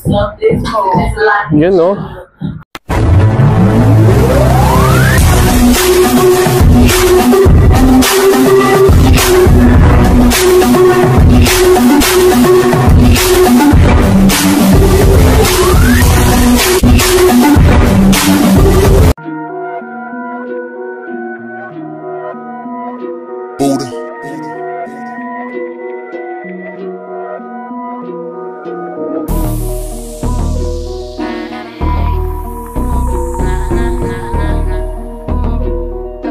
Yun, no?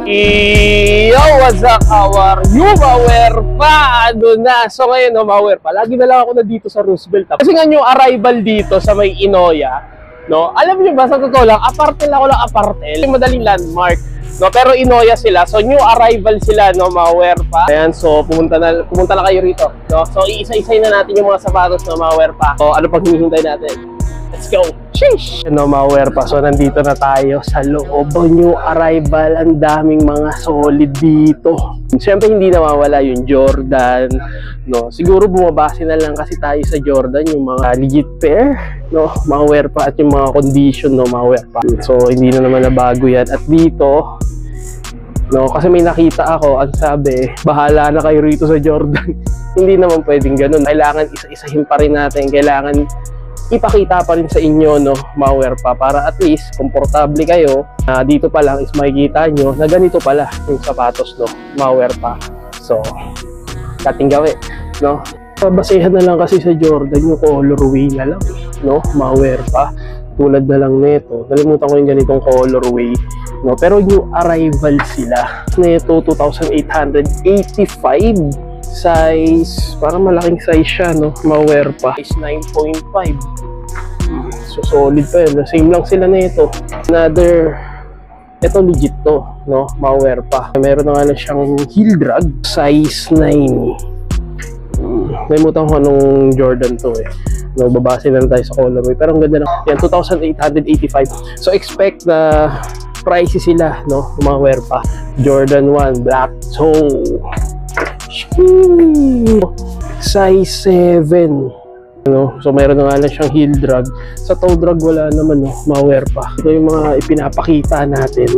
Yo, what's up, how are you, Mawer pa? Ano na? So ngayon, no, Mawer pa, lagi na lang ako na dito sa Roosevelt. Kasi nga yung arrival dito sa may Inoya, no? Alam niyo ba, sa totoo lang, apartel ako lang, apartel. Yung madaling landmark, no? Pero Inoya sila, so new arrival sila, no, Mawer pa. Ayan, so pumunta na kayo rito, no? So iisa-isay na natin yung mga sapatos, no, Mawer pa. So ano pang hinihintay natin? Let's go! Sheesh! No, Mawer pa. So, nandito na tayo sa loob. New arrival. Ang daming mga solid dito. Siyempre, hindi nawawala yung Jordan. No? Siguro bumabase na lang kasi tayo sa Jordan, yung mga legit pair. No? Mawer pa. At yung mga condition, no? Mawer pa. So, hindi na naman nabago yan. At dito, no, kasi may nakita ako, ang sabi, bahala na kayo rito sa Jordan. Hindi naman pwedeng ganun. Kailangan isa-isahin pa rin natin. Kailangan ipakita pa rin sa inyo, no, Mawer pa, para at least komportable kayo. Dito pa lang is makikita nyo na ganito pala yung sapatos, no, Mawer pa. So, dating gawin, no. Basehan na lang kasi sa Jordan yung colorway na lang, no, Mawer pa. Tulad na lang nito. Nalimutan ko yung ganitong colorway, no, pero yung arrival sila. Nito 2,885. Size, parang malaking size siya, no, Mawer pa. Size 9.5. So solid pa yun. Same lang sila na ito. Another, ito legit to, no, Mawer pa. Meron na nga lang siyang heel drag. Size 9. Nalimutan ko anong Jordan to eh. No, babase lang tayo sa colorway. Pero ang ganda na. Yan, 2,885. So expect na pricey sila, no, Mawer pa. Jordan 1 Black Toe. Size 7, no? So mayroon na nga lang siyang heel drag. Sa toe drag wala naman, no, Mawer pa. Ito yung mga ipinapakita natin.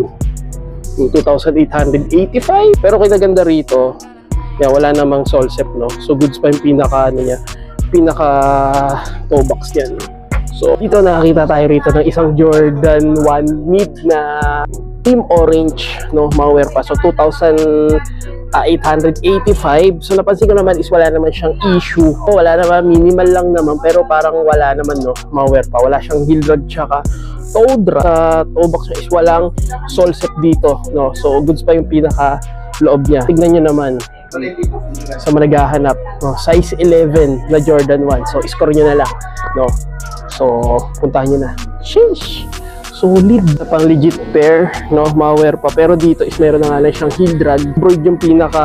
Yung 2,885. Pero kinaganda rito, yan, wala namang sole step, no? So goods pa yung pinaka ano niya, pinaka toe box niyan. So dito nakakita tayo rito ng isang Jordan 1 mid na team orange, no, Mawer pa. So 2,885. So napansin ko naman is wala naman siyang issue. Wala naman, minimal lang naman, pero parang wala naman, no, Mawer pa. Wala siyang heel drag tsaka toe drag. Sa toe box is walang sole step dito, no. So goods pa yung pinaka loob niya. Tignan niyo naman sa mga naghahanap, no, size 11 na Jordan 1. So score niyo na lang, no. So puntahan niyo na. Sheesh! Solid na pang legit pair, no, Mawer pa. Pero dito is meron na nga lang siyang heel drag. Broad yung pinaka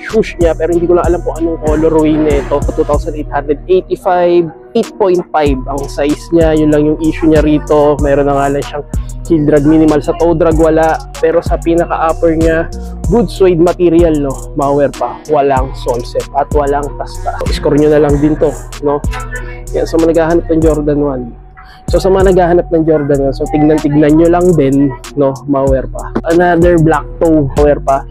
shoes niya, pero hindi ko lang alam kung anong colorway nito. 2,885, 8.5 ang size niya. Yun lang yung issue niya rito. Meron na nga lang siyang heel drag. Minimal sa toe drag wala, pero sa pinaka upper niya good suede material, no, Mawer pa. Walang sole step at walang tasta. Score nyo na lang din to, no. Yan, so naghahanap ng Jordan 1. So sa mga naghahanap ng Jordan, so tignan nyo lang din, no, Mawer pa. Another black toe, Mawer pa.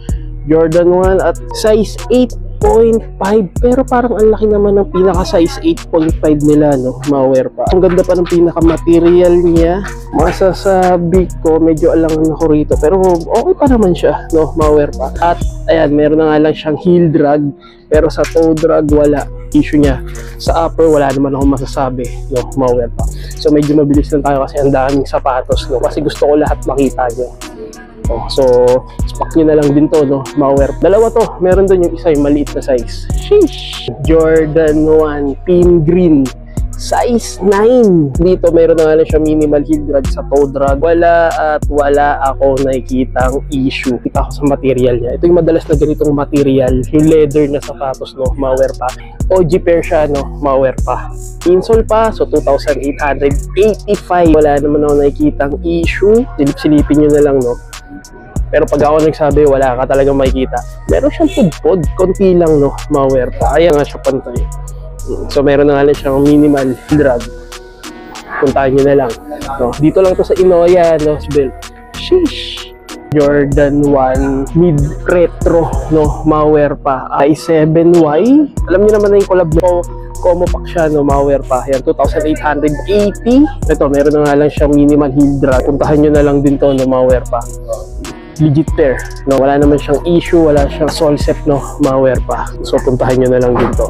Jordan 1 at size 8.5. Pero parang ang laki naman ng pinaka size 8.5 nila, no, Mawer pa. Ang ganda pa ng pinaka material niya. Masasabi ko, medyo alangan ako rito, pero okay pa naman siya, no, Mawer pa. At ayan, meron na nga lang siyang heel drag, pero sa toe drag wala. Issue niya sa upper wala naman ako masasabi, no, Mawer pa. So medyo mabilis lang tayo kasi ang daming sapatos, no, kasi gusto ko lahat makita nyo. Oh, so stock nyo na lang din to, no, Mawer. Dalawa to, meron doon yung isa yung maliit na size. Sheesh! Jordan 1 pin green, size 9. Dito meron na nga lang siya minimal heel drag sa toe drag. Wala ako nakikitang issue. Kita ko sa material niya. Ito yung madalas na ganitong material, yung leather na sapatos, no, Mawer pa. OG pair siya, no, Mawer pa. Insole pa, so 2,885. Wala naman ako nakikitang issue. Silip-silipin nyo na lang, no. Pero pag ako nagsabi, wala ka talagang makikita. Meron siyang pudpod, konti lang, no, Mawer pa. Kaya nga siya pantay. So meron na nga lang siyang minimal drag. puntahan nyo na lang. No? Dito lang to sa Inoya, no? Sheesh! Jordan 1 mid retro, no? Malware pa. i7Y. Alam niyo naman na yung collab mo. Como pack siya, no? Malware pa. Yan, 2,880. Ito, meron na nga lang siyang minimal heel drag. Puntahan nyo na lang din to, no? Malware pa. Legit pair, no? Wala naman siyang issue, wala siyang solsep, no? Malware pa. So, puntahan nyo na lang din to.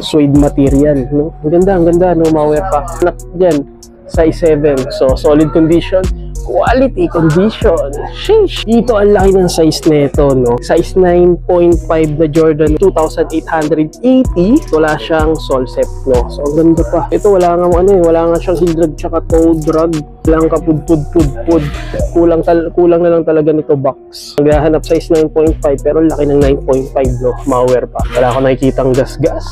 Suede material, no? Ang ganda, no? Malware pa. Anak dyan, size 7. So, solid condition. Quality condition. Sheesh! Dito ang laki ng size nito, no? Size 9.5 na Jordan 2,880. Wala siyang solsep, no? So, ang ganda pa. Ito, wala nga siyang heel drag tsaka toe drag. Walang kapud-pud-pud-pud. Kulang na lang talaga nito box. Naghahanap size 9.5 pero laki ng 9.5, no? Malware pa. Wala ako nakikitang gas-gas.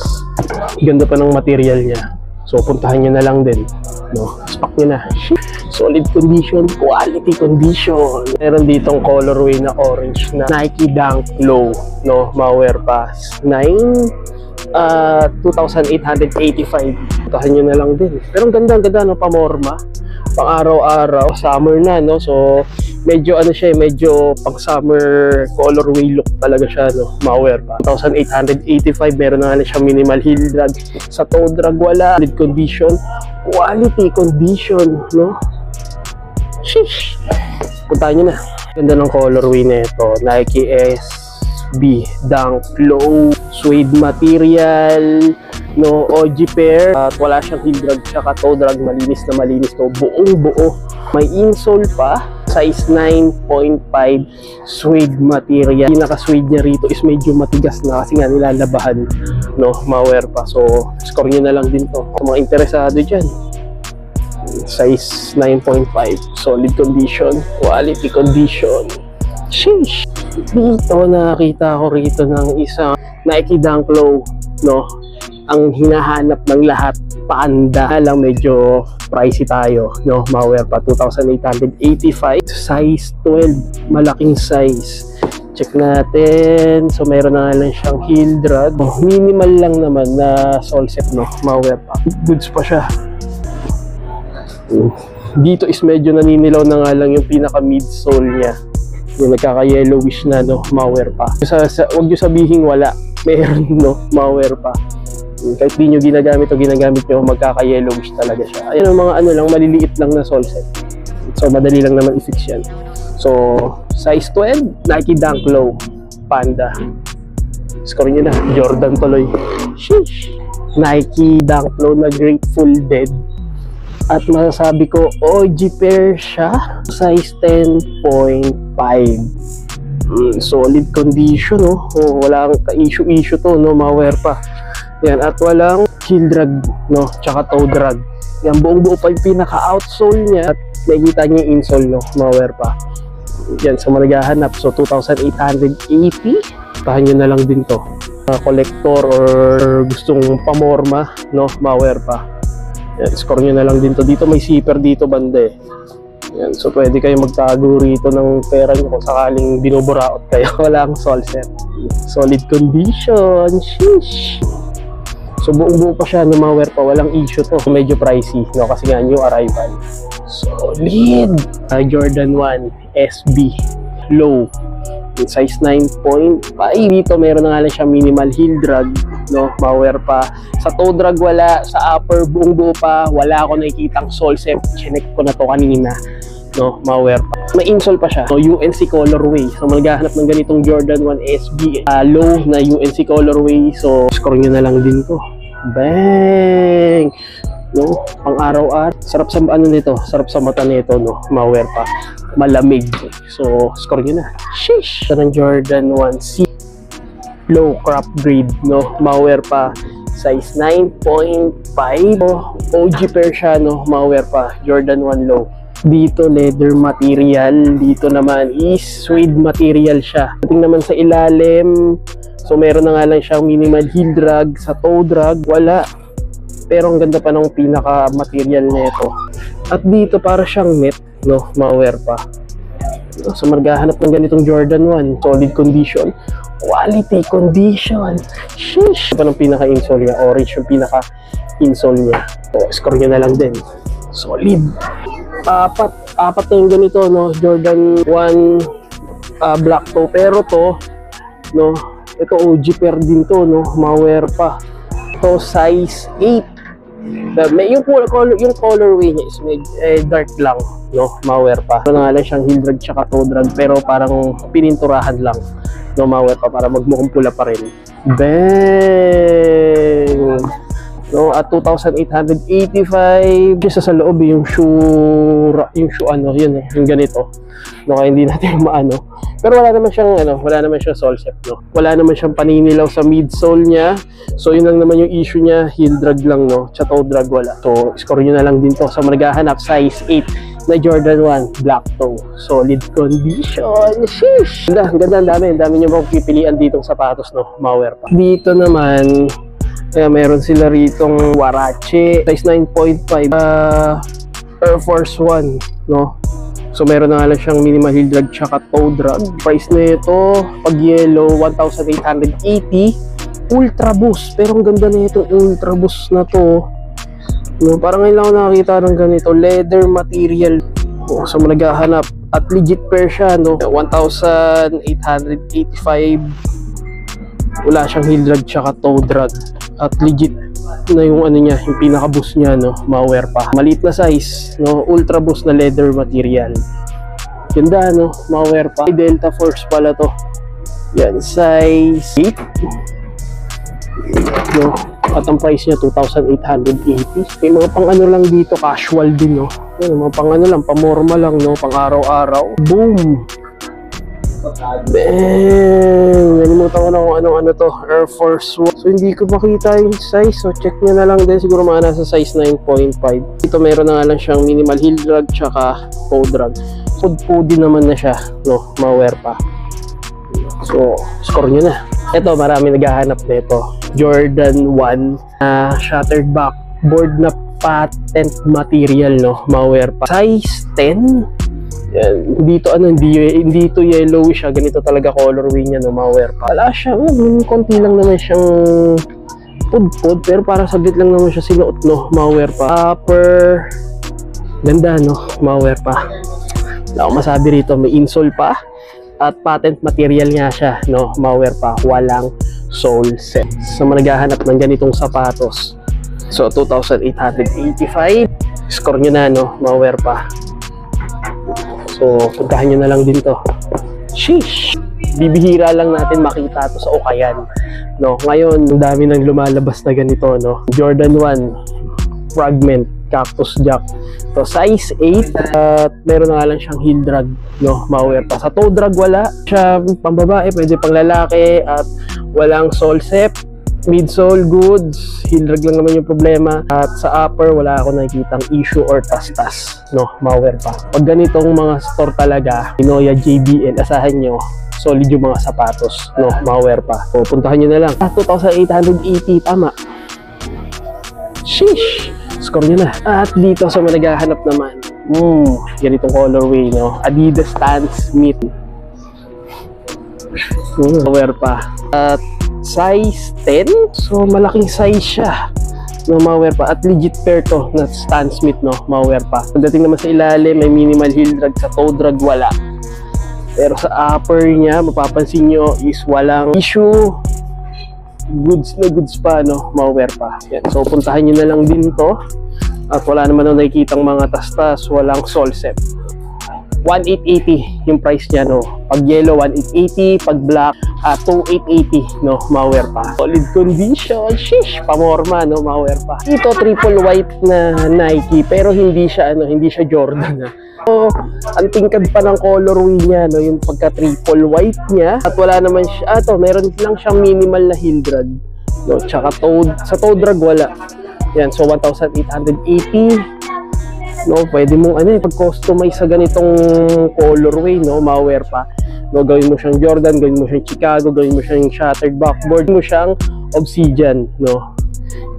Ganda pa ng material niya. So, puntahan nyo na lang din, no? Stock nyo na. Solid condition, quality condition. Meron ditong colorway na orange na Nike Dunk Low, no? Malware Pass 2,885. Puntahan nyo na lang din. Pero ang ganda, no? Pamorma. Pang araw-araw, summer na, no? So, medyo ano siya, medyo pang summer colorway look talaga siya, no? Malware pa. 2,885, meron na nga siya minimal heel drag. Sa toe drag wala. Solid condition, quality condition, no? Sheesh! Puntahan nyo na. Ganda ng colorway na ito. Nike SB Dunk Low, suede material, no? OG pair. At wala siyang heel drag tsaka toe drag. Malinis na malinis to. Buong buo. May insole pa. Size 9.5 suede material. Pinaka-suede niya rito is medyo matigas na kasi nga nilalabahan, no? Malware pa. So, score nyo na lang din to. Kung mga interesado dyan. Size 9.5. Solid condition. Quality condition. Sheesh! Dito nakita ko rito ng isang Nike Dunk Low, no? Ang hinahanap ng lahat, Panda lang, medyo pricey tayo, no? Malware pa, 2,885. Size 12, malaking size. Check natin. So, meron na lang siyang heel drag. Minimal lang naman na solsep, no? Malware pa. Goods pa siya. Dito is medyo naninilaw na nga lang yung pinaka midsole niya. Yung nagkaka-yellowish na, no? Malware pa. Huwag nyo sabihin wala. Meron, no? Malware pa. Kahit di nyo ginagamit o ginagamit nyo, magkaka-yellowish talaga siya. Ayun ang mga ano lang, maliliit lang na solset. So, madali lang naman i-fix yan. So, size 12, Nike Dunk Low, Panda. Score nyo na, Jordan tuloy. Sheesh! Nike Dunk Low na Grateful Dead. At masasabi ko, OG pair siya. Size 10.5. Solid condition, no? Walang ka-issue to, no? Malware pa. Yan, at walang heel drag, no? Tsaka toe drag. Yan, buong-buo pa yung pinaka-outsole niya. At nakikita niya yung insole, no? Malware pa. Yan, sa mga naghahanap. So, 2,880. Tahan nyo na lang din to. Collector or gustong pamorma, no? Malware pa. Yan, score nyo na lang din to. Dito may zipper dito, banda eh. Yan, so pwede kayo magtago rito ng pera nyo kung sakaling binuburaot kayo. Wala ang solset. Solid condition. Sheesh! So buong-buo pa siya, no? Malware pa, walang issue to. Medyo pricey, no? Kasi nga new arrival. Solid! Jordan 1 SB Low. Size 9.5. Dito meron na nga lang siya minimal heel drag, no? Malware pa. Sa toe drag wala. Sa upper buong-buo pa. Wala ako nakikitang solsep. Chinek ko na to kanina, no? Malware pa. May insole pa siya, no? UNC colorway. So maghahanap ng ganitong Jordan 1 SB low na UNC colorway. So score nyo na lang din to. Bang! No? Pang araw-araw. Sarap sa ano nito, sarap sa mata nito, no? Malware pa. Malamig. So score nyo na. Sheesh! Ito ng Jordan 1C low crop grade, no? Malware pa. Size 9.5. OG pair siya, no? Malware pa. Jordan 1 low. Dito leather material. Dito naman is suede material siya. Tingnan naman sa ilalim. So meron na nga lang siyang minimal heel drag. Sa toe drag wala. Pero ang ganda pa ng pinaka material nito. At dito para siyang net, no? Malware pa. So maghahanap ng ganitong Jordan 1. Solid condition. Quality condition. Sheesh! Pa ng pinaka insole niya. Orange yung pinaka insole niya. So, score nyo na lang din. Solid. Apat na yung ganito, no? Jordan 1 black toe. Pero to, no? Ito OG pair din to, no? Ma-wear pa. Ito size 8. Yung colorway niya is dark lang, no? Ma-wear pa. Ano nga lang siyang heel drag tsaka toe drag, pero parang pininturahan lang, no? Ma-wear pa para magmukhang pula pa rin. Bang! No, at 2,885. Isa sa loob yung shoe ano, yun yung ganito. No, kaya hindi natin maano. Pero wala naman siyang sole set, no. Wala naman siyang paninilaw sa midsole niya. So yun lang naman yung issue niya, heel drag lang, no. Sa toe drag wala. So score niyo na lang din to sa maghahanap size 8 na Jordan 1 black toe. Solid condition. Sheesh. Ganda, ang dami niyo mapipilian ditong sapatos, no. Ma-wear pa. Dito naman kaya meron sila ritong Huarache size 9.5 Air Force 1, no? So meron na nga lang siyang minimal heel drag tsaka toe drag. Price na ito pag yellow 1,880. Ultra Boost, pero ang ganda na itong Ultra Boost na to, no? Parang ngayon lang ako nakakita ng ganito, leather material. So naghahanap at legit pair siya, no? 1,885. Wala siyang heel drag tsaka toe drag. At legit na yung ano niya, yung pinaka boost niya, no, ma-wear pa. Maliit na size, no, ultra boost na leather material. Ganda, no, ma-wear pa. Delta Force pala to. Yan, size 8. No, at ang price niya 2,880. May mga pang ano lang dito, casual din, no. Yan, mga pang ano lang, pamorma lang, no, pang araw-araw. Boom! Bang! Nalimutan ko na kung ano to, Air Force 1. So hindi ko makita yung size, so check nyo na lang din. Siguro mga nasa size 9.5. Ito meron na nga lang siyang minimal heel drag tsaka toe drag. Food naman na siya, no, ma-wear pa. So score nyo na. Ito, marami naghahanap na ito, Jordan 1 shattered backboard na patent material, no, ma-wear pa. Size 10. Yan. Dito hindi to yellowish siya, ganito talaga colorway niya, no, ma-wear pa. Wala siya, konti lang naman siyang pud, pero para saglit lang naman siya sinuot, no, ma-wear pa. Upper, ganda, no, ma-wear pa. Wala akong masabi rito, may insole pa at patent material nga siya, no, ma-wear pa. Walang sole set. So managhahanap ng ganitong sapatos, so 2,885. Score nyo na, no, ma-wear pa. So, puntahan nyo na lang din to. Sheesh! Bibihira lang natin makita to sa Ukayan, no? Ngayon, ang dami nang lumalabas na ganito, no? Jordan 1 fragment, cactus jack. So, size 8. At meron na nga lang siyang heel drag, no? Ma-wear pa. Sa toe drag, wala. Siya pang babae, pwede pang lalaki. At walang sole set. Midsole goods, heel drag lang naman yung problema. At sa upper, wala ako nakikitang issue or tas-tas, no, ma-wear pa. Pag ganitong mga store talaga, Pinoya, JBL, asahan nyo, solid yung mga sapatos, no, ma-wear pa. So puntahan nyo na lang. 2,880, tama. Sheesh! Score nyo na. At dito sa managhahanap naman, ganitong colorway, no, Adidas Stan Smith. Ma-wear pa. At size 10, so malaking size siya, no, ma-wear pa. At legit pair to na Stan Smith, no, ma-wear pa. Pagdating naman sa ilalim, may minimal heel drag, sa toe drag wala. Pero sa upper niya, mapapansin nyo is walang issue. Goods na goods pa, no, ma-wear pa. Yan. So puntahan nyo na lang din to. At wala naman na nakikitang mga tastas, walang sole set. 1,880 yung price niya, no. Pag yellow 1,880, pag black 2,880, no, ma-wear pa. Solid condition. Sheesh, pamorma, no, ma-wear pa. Ito triple white na Nike, pero hindi siya Jordan, so ang tingkad pa ng colorway niya, no, yung pagka triple white niya. At wala naman siya, meron lang siyang minimal na heel drag, no, tsaka sa toe drag wala. Yan, so 1,880. No, pwede mo pag-customize sa ganitong colorway, no, ma-wear pa. No, gawin mo siyang Jordan, gawin mo siyang Chicago, gawin mo siyang shattered backboard, gawin mo siyang Obsidian, no.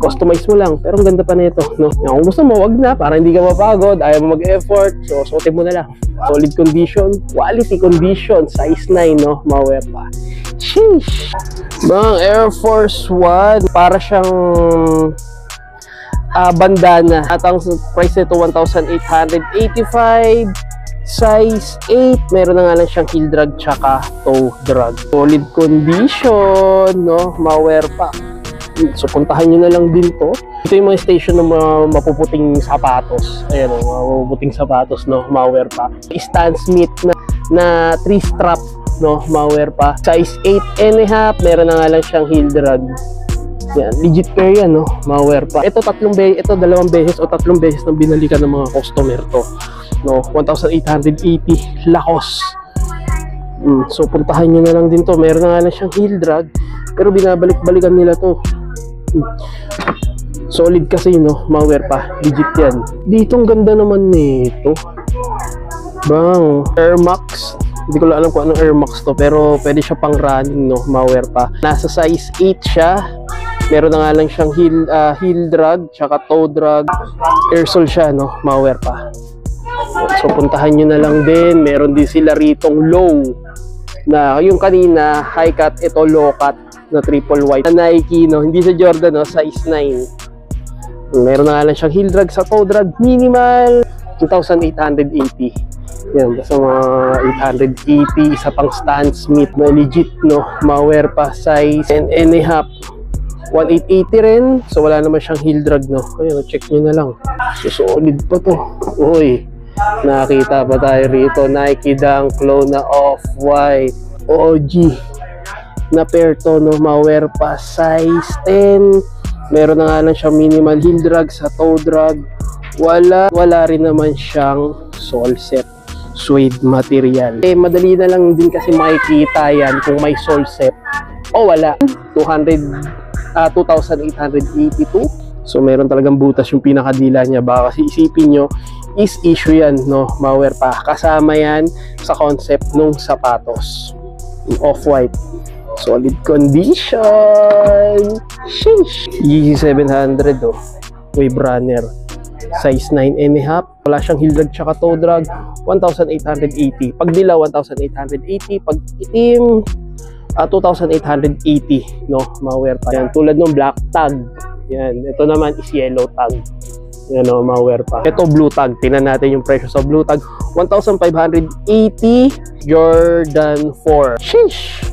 Customize mo lang, pero ang ganda pa nito, no. Kung gusto mo, wag na, para hindi ka mapagod, ayaw mo mag-effort, so suotin mo na lang. Solid condition, quality condition, size 9, no, ma-wear pa. Sheesh! Bang Air Force 1, para siyang bandana. At ang price nito 1,885. Size 8, meron na nga lang siyang heel drag tsaka toe drag. Solid condition, no? Ma-wear pa. So puntahan nyo na lang din to. Ito yung mga station ng mga mapuputing sapatos. Ayan o, mga mapuputing sapatos, no? Ma-wear pa. Stan Smith na 3-strap, no? Ma-wear pa. Size 8.5, meron na nga lang siyang heel drag. Yan, legit pair yan, no? Ma-wear pa. Ito dalawang beses o tatlong beses nang binalikan ng mga customer to. No, 1,880 Lacoste. So puntahan nyo na lang din to. Meron na nga lang siyang heel drag, pero binabalik-balikan nila to. Solid kasi, no? Ma-wear pa. Legit yan. Dito ang ganda naman nito. Bang, Air Max. Hindi ko lang alam kung anong Air Max to, pero pwede siya pang running, no? Ma-wear pa. Nasa size 8 siya. Meron na nga lang siyang heel drag, tsaka toe drag. Air sole siya, no? Ma-wear pa. So puntahan nyo na lang din. Meron din sila ritong low na yung kanina high cut, ito low cut na triple white na Nike, no? Hindi sa Jordan, no? Size 9. Meron na nga lang siyang heel drag sa toe drag. Minimal 2,880. Yan, sa mga 880. Isa pang Stan Smith na legit, no? Ma-wear pa. Size 10.5. 1,880 rin. So wala naman siyang heel drag, no? Ayun, check nyo na lang. So solid pa to. Uy, nakita pa tayo rito. Nike Dunk Low na off-white OG na pair to, no? Ma-wear pa. Size 10. Meron na nga lang siyang minimal heel drag sa toe drag. Wala rin naman siyang sole set. Suede material. Madali na lang din kasi makikita yan kung may sole set o wala. 2,882. So meron talagang butas yung pinakadila niya. Baka kasi isipin nyo is issue yan, no? Ma-wear pa. Kasama yan sa concept nung sapatos. Off-white. Solid condition. Sheesh. Yeezy 700, oh. Wave runner. Size 9.5. Wala siyang heel drag tsaka toe drag. 1,880. Pag dilaw, 1,880. Pag itim, 2,880, no? Ma-wear pa. Yan, tulad ng black tag. Yan. Ito naman is yellow tag. Yan, no? Ma-wear pa. Ito blue tag. Tingnan natin yung presyo sa blue tag. 1,580 Jordan 4. Sheesh!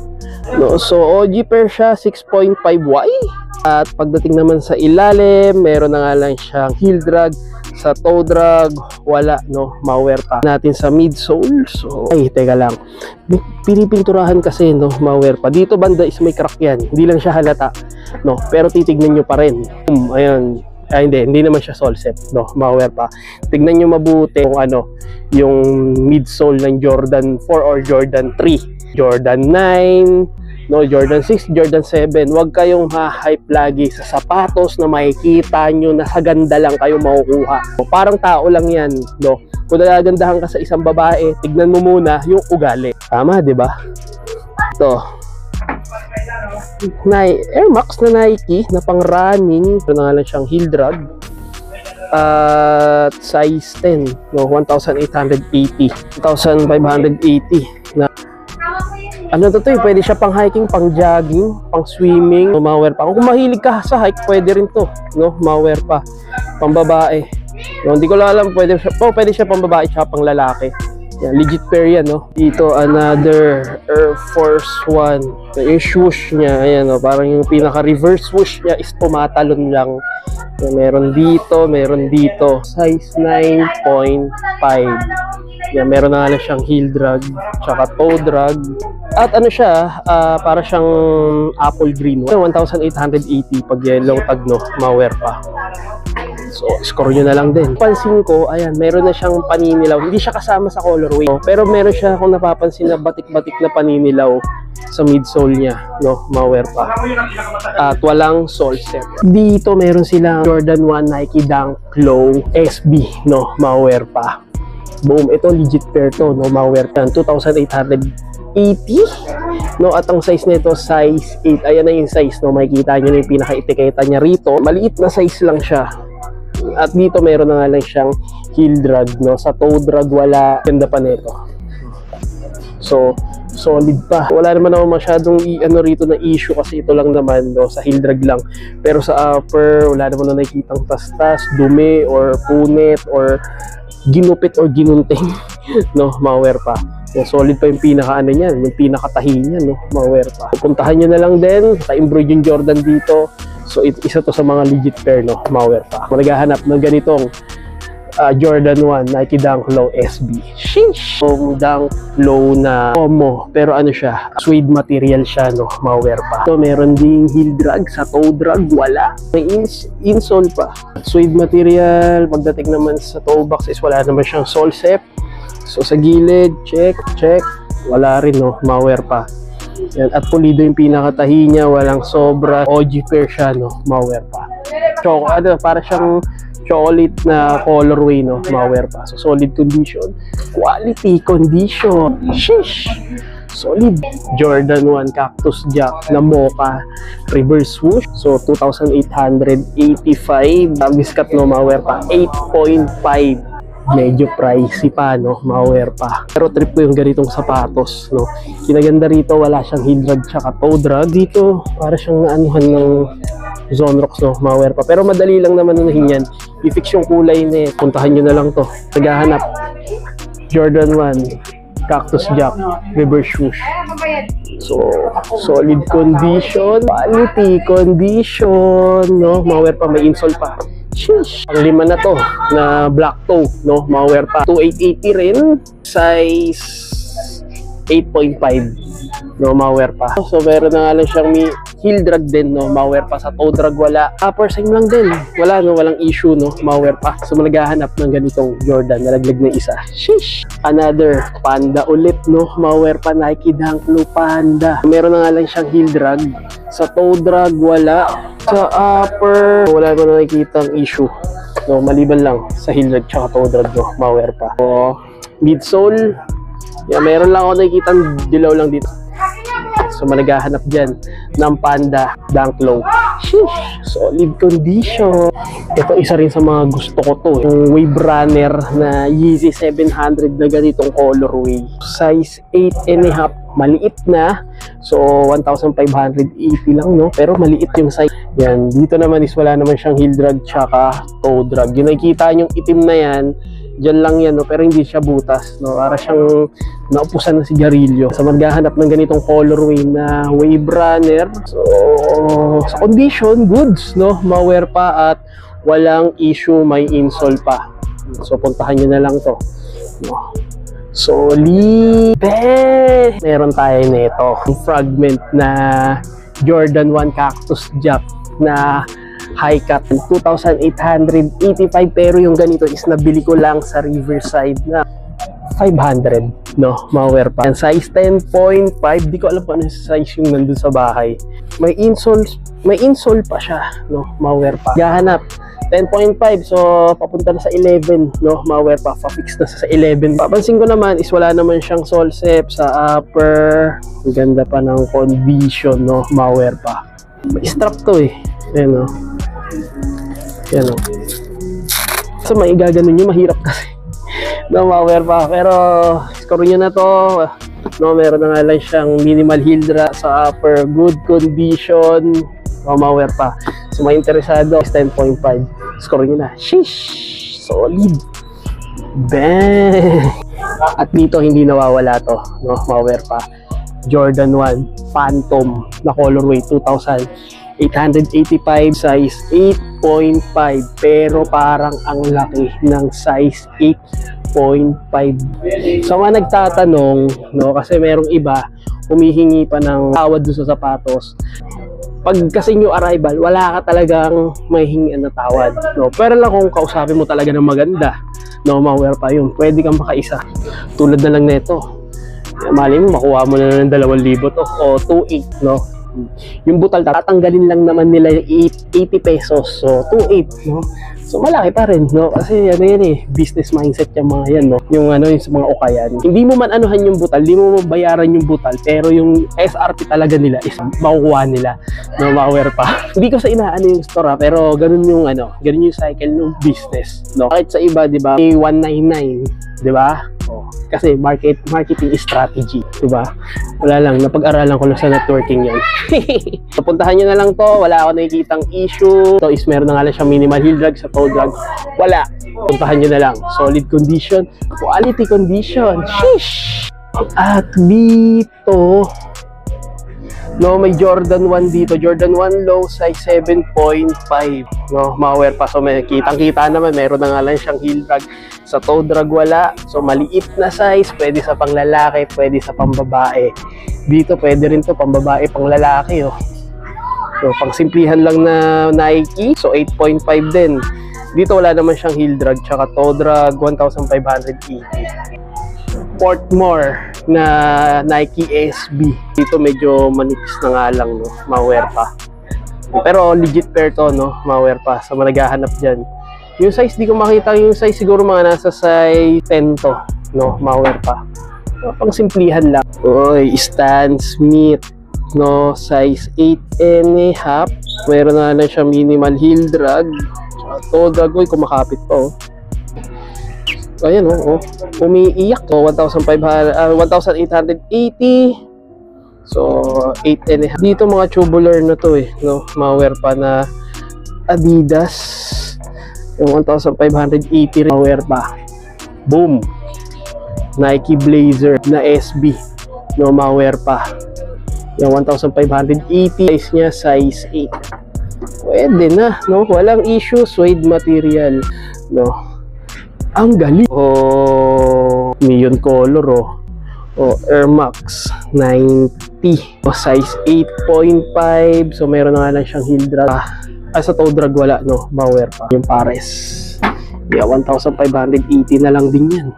No? So, OG pair siya, 6.5Y. At pagdating naman sa ilalim, meron na nga lang siyang heel drag. Sa toe drag, wala, no? Ma-wear pa. Natin sa midsole. So, ay, teka lang. Pinipinturahan kasi, no? Ma-wear pa. Dito banda is may crack yan. Hindi lang siya halata, no? Pero titignan nyo pa rin. Ayan. Ay, hindi naman siya sole set, no? Ma-wear pa. Tignan nyo mabuti kung ano, yung midsole ng Jordan 4 or Jordan 3. Jordan 9, no, Jordan 6, Jordan 7. Huwag kayong ma-hype lagi sa sapatos na makikita nyo na sa ganda lang kayo makukuha. So, parang tao lang yan, no? Kung nagagandahan ka sa isang babae, tignan mo muna yung ugali. Tama, di ba? Ito. Air Max na Nike na pang running. Ito na nga lang siyang heel drag. At size 10, no? 1,880. 1,580 na ano to pwede siya pang hiking, pang jogging, pang swimming, ma-wear pa. Kung mahilig ka sa hike, pwede rin to, no? Ma-wear pa. Pang babae. No, hindi ko lang alam, pwede siya pang babae tsaka pang lalaki. Yan, legit pair yan, no? Dito, another Air Force One. Yung swoosh niya, ayan, no? Parang yung pinaka-reverse swoosh niya is tumatalon lang. So, meron dito. Size 9.5. Yan, meron na nga lang siyang heel drag, tsaka toe drag. At ano siya, para siyang apple green. 1,880 pag yellow tag, no? Ma-wear pa. So, score nyo na lang din. Pansin ko, ayan, meron na siyang paninilaw. Hindi siya kasama sa colorway, no? Pero meron siya, kung napapansin, na batik-batik na paninilaw sa midsole niya, no? Ma-wear pa. At walang sole set. Dito, meron silang Jordan 1 Nike Dunk Low SB, no? Ma-wear pa. Boom, ito legit pair to, no? Ma-wear pa. 2,880, no? At ang size nito, size 8. Ayan na yung size, no? Makikita nyo na yung pinaka-etiketa niya rito. Maliit na size lang siya. At dito meron na nga lang siyang heel drag, no? Sa toe drag wala. Ganda pa nito. So solid pa. Wala naman ako masyadong rito na issue kasi ito lang naman, no, sa heel drag lang. Pero sa upper, wala naman na nakikitang tastas, dumi, or punit, or ginupit, or ginunting, no, mga pa. Yung solid pa yung pinaka-ano niyan, yung pinaka-tahi niyan, no, mga pa. Puntahan nyo na lang din, naka-embroid yung Jordan dito. So, isa to sa mga legit pair, no, mga pa. Kung naghahanap ng ganitong Jordan 1 Nike Dunk Low SB. Sheesh! Yung Dunk Low na Omo, pero ano siya, suede material siya, no, mga pa. So, meron ding heel drag, sa toe drag, wala. May insole pa. Suede material, pagdating naman sa toe box is wala naman siyang sole set. So, sa gilid, check, wala rin, no, mga pa. Yan, at pulido yung pinakatahi niya, walang sobra. OG pair siya, no, mga pa. So, para siyang chocolate na colorway, no, mga pa. So, solid condition, quality condition. Sheesh! Solid. Jordan 1 Cactus Jack na mocha reverse swoosh. So, 2,885. Biskat, no, mga pa. 8.5. Medyo pricey pa, no, mga pa. Pero trip ko yung ganitong sapatos, no. Kinaganda rito, wala siyang heel drag tsaka toe drag. Dito, para siyang naanuhan ng Zonrox, no, mga pa. Pero madali lang naman unahin yan. I-fix yung kulay na eh. Puntahan nyo na lang to. Naghahanap. Jordan 1 Cactus Jack reverse swoosh. So, solid condition, quality condition, no, mga pa. May insole pa. Sheesh! Ang lima na to, na black toe, no, mga pa. 2,880 rin, size 8.5, no, mga pa. So, meron na nga lang siyang heel drag din, no, mga pa. Sa toe drag wala. Upper same lang din, wala, no, walang issue, no, mga pa. So, malaghahanap ng ganitong Jordan, nalaglag na isa. Sheesh! Another Panda ulit, no, mga pa. Nike Dunk Low Panda. Meron na nga lang siyang heel drag. Sa toe drag wala. Sa upper, wala ko na nakikita ang issue, no, maliban lang sa heel drag tsaka toe drag, no, mga pa. So, midsole, yeah, meron lang ako nakikita dilaw lang dito. So, malaghahanap dyan ng Panda Dunk Low. Sheesh! Solid condition. Ito, isa rin sa mga gusto ko to, yung Wave Runner na Yeezy 700 na ganitong colorway. Size 8.5. Maliit na. So, 1,580 lang, no? Pero maliit yung size. Yan. Dito naman is wala naman siyang heel drag tsaka toe drag. Yung nakikita yung itim na yan, dyan lang yan, no? Pero hindi siya butas, no? Para siyang naupusan na sigarilyo. So, maghahanap ng ganitong colorway na Wave Runner. So, sa condition, goods, no? Mawear pa at walang issue, may insole pa. So, puntahan nyo na lang to, no? Solid! Meron tayo nito, fragment na Jordan 1 Cactus Jack na high cut, 2,885, pero yung ganito is nabili ko lang sa Riverside na 500, no, mga pa. And size 10.5, di ko alam kung ano size yung nandun sa bahay. May insole pa siya, no, mga pa. Gahanap 10.5, so papunta na sa 11, no, mga pa, pa-fix na sa 11. Papansin ko naman is wala naman siyang sole set sa upper. Ang ganda pa ng condition, no, mga pa. May strap to eh, ayan, no. Ayan, no. So may igaganon nyo, mahirap kasi, no, mga pa. Pero score nyo na to, no, meron na nga lang siyang minimal heel drag sa upper, good condition, no, mga pa. So may interesado, 10.5. Score nyo na. Sheesh! Solid! Bang! At dito hindi nawawala to, no, mga pa. Jordan 1 Phantom na colorway, 2,885, size 8.5, pero parang ang laki ng size 8.5. Sa mga nagtatanong, no, kasi merong iba humihingi pa ng tawad doon sa sapatos. Pag kasi new arrival, wala ka talagang may hingian na tawad, no? Pero lang kung kausapin mo talaga ng maganda, no, mga pa yun, pwede kang makaisa. Tulad na lang nito, mali mo makuha mo na ng 2,000 to o 2,800, no? Yung butal tatanggalin lang naman nila yung 80 pesos, so 2,800, no? So malaki pa rin, no? Kasi ano yan eh, business mindset yung mga yan, no? Yung ano, yung sa mga ukayan, hindi mo man anuhan yung butal, hindi mo mabayaran yung butal, pero yung SRP talaga nila is makukuha nila, no, mga pa. Hindi ko sa inaano yung store, pero ganun yung ano, ganun yung cycle ng business, no? Kahit sa iba, di ba, may 199, di ba? Oh, Kasi marketing strategy, diba? Wala lang, napag-aralan ko lang sa networking yan. Napuntahan nyo na lang to, wala ako nakikitang issue. So is meron na nga lang siyang minimal heel drag sa toe drag. Wala, puntahan nyo na lang. Solid condition, quality condition. Sheesh! At dito, no, may Jordan 1 dito. Jordan 1 low size 7.5. No, ma-wear pa. So may kitang-kita naman, meron na nga lang siyang heel drag. Sa toe drag wala. So maliit na size, pwede sa panglalaki, pwede sa pambabae. Dito pwede rin to pambabae, panglalaki, oh. So pang simplihan lang na Nike, so 8.5 din. Dito wala naman siyang heel drag, tsaka toe drag 1,580. Portmore na Nike SB. Dito medyo manipis na nga lang, no, ma-wear pa. Pero legit pair to, no, ma-wear pa sa mga naghahanap dyan. Yung size, di ko makita yung size, siguro mga nasa size 10 to, no, ma-wear pa. Pang simplihan lang. Oy, Stan Smith, no, size 8.5. Meron na lang siya minimal heel drag. Toe drag, oy, kumakapit pa, oh. Ayan, oh, umiiyak. So, 1,880. So, 8.5. Dito mga tubular na to, no, ma-wear pa na Adidas. Yung 1,580 ma-wear pa. Boom! Nike Blazer na SB, no, ma-wear pa. Yung 1,580. Size niya, size 8. Pwede na, no? Walang issue. Suede material, no? Ang galing. Oh, neon color, oh. Oh, Air Max 90. Oh, size 8.5. So, meron na nga lang siyang heel drag. Sa toe drag wala, no? Ma-wear pa. Yung pares. Yeah, 1,580 na lang din yan.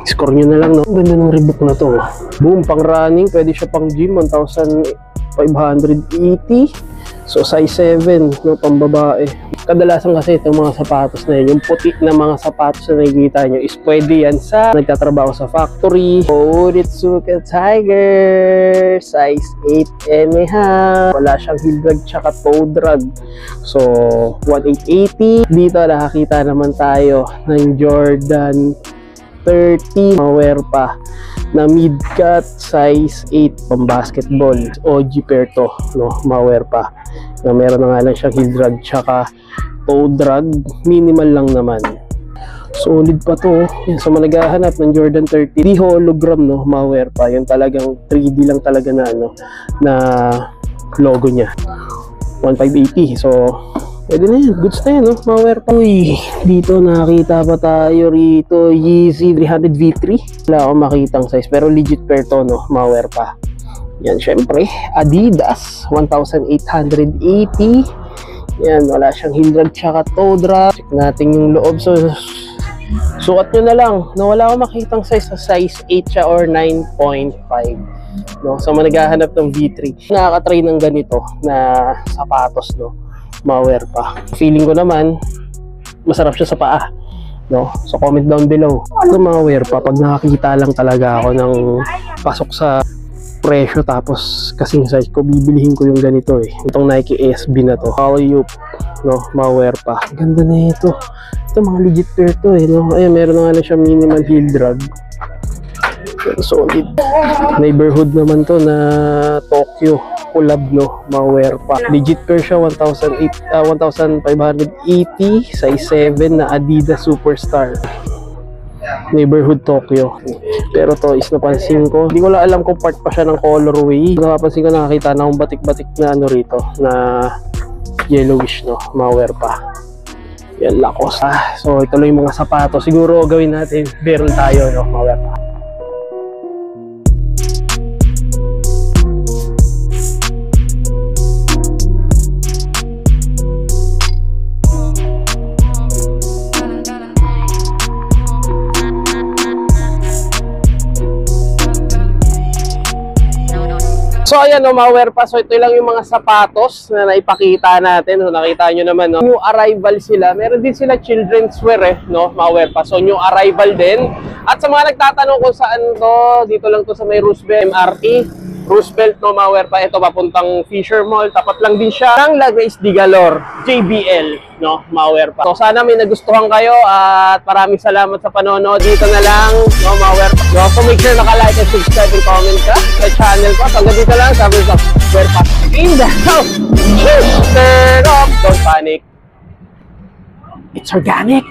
Score nyo na lang, no? Ang ganda ng Reebok na to. Boom, pang running. Pwede siya pang gym. 1,580. So, size 7, no? Pang babae. Kadalasan kasi itong mga sapatos na yun, yung puti na mga sapatos na nakikita nyo is pwede yan sa nagtatrabaho sa factory. Onitsuka Tiger, size 8.5. Wala siyang heel drag tsaka toe drag. So, 1,880. Dito nakakita naman tayo ng Jordan 30. Ma-wear pa na mid-cut, size 8, pang basketball. OG pair to, no? Ma-wear pa. Na meron na nga lang siyang heel drag tsaka toe drag, minimal lang naman. Solid pa to. Yan, sa mga naghahanap ng Jordan 30, di hologram, no, ma-wear pa. Yung talagang 3D lang talaga na, ano, na logo niya. 1,580. So, pwede na yan. Goods na yan, no? Ma-wear pa. Uy, dito nakakita pa tayo rito. Yeezy 300 V3. Wala akong makitang size, pero legit pair to, no? Ma-wear pa. Yan, syempre, Adidas 1,880. Yan, wala siyang heel drag tsaka toe drag. Check natin yung loob. So, sukat nyo na lang. No, wala akong makitang size sa size 8 siya or 9.5. No, so managhahanap ng V3. Nakaka-try ng ganito na sapatos, no, ma-wear pa. Feeling ko naman masarap siya sa paa, no. So comment down below. Ano ma-wear pa pag nakakita lang talaga ako ng pasok sa presyo tapos kasing size ko, bibilihin ko yung ganito, itong Nike SB na to. Alley-oop, no, ma-wear pa. Ganda na ito. Ito mga legit pair to, no. Ayun, meron na nga lang siya minimal heel drag. Pero solid. Neighborhood naman to na Tokyo collab, no, ma-wear pa. Legit pair siya, 1,580, size 7 na Adidas Superstar. Neighborhood Tokyo. Pero to is napansin ko, hindi ko lang alam kung part pa siya ng colorway. Napapansin ko, nakakita na akong batik-batik na ano rito, na yellowish, no, ma-wear pa. Yan, Lacoste. So ito lang yung mga sapatos. Siguro gawin natin, meron tayo, no, ma-wear pa. So ayan, no, ma-wear pa. So ito lang yung mga sapatos na naipakita natin. So nakita nyo naman, no, new arrival sila. Meron din sila children's wear, no, ma-wear pa. So new arrival din. At sa mga nagtatanong kung saan to, dito lang to sa may Roosevelt MRT. Roosevelt, no, Mawer pa. Ito, papuntang Fisher Mall. Tapat lang din siya ng La Grace de Galor, JBL, no, Mawer pa. So, sana may nagustuhan kayo at maraming salamat sa panonood. Dito na lang, no, Mawer pa. No, so, make sure naka-like and subscribe and comment ka sa channel ko. So, hanggang dito lang, sabi sa Mawer pa. In the house, turn off, don't panic. It's organic.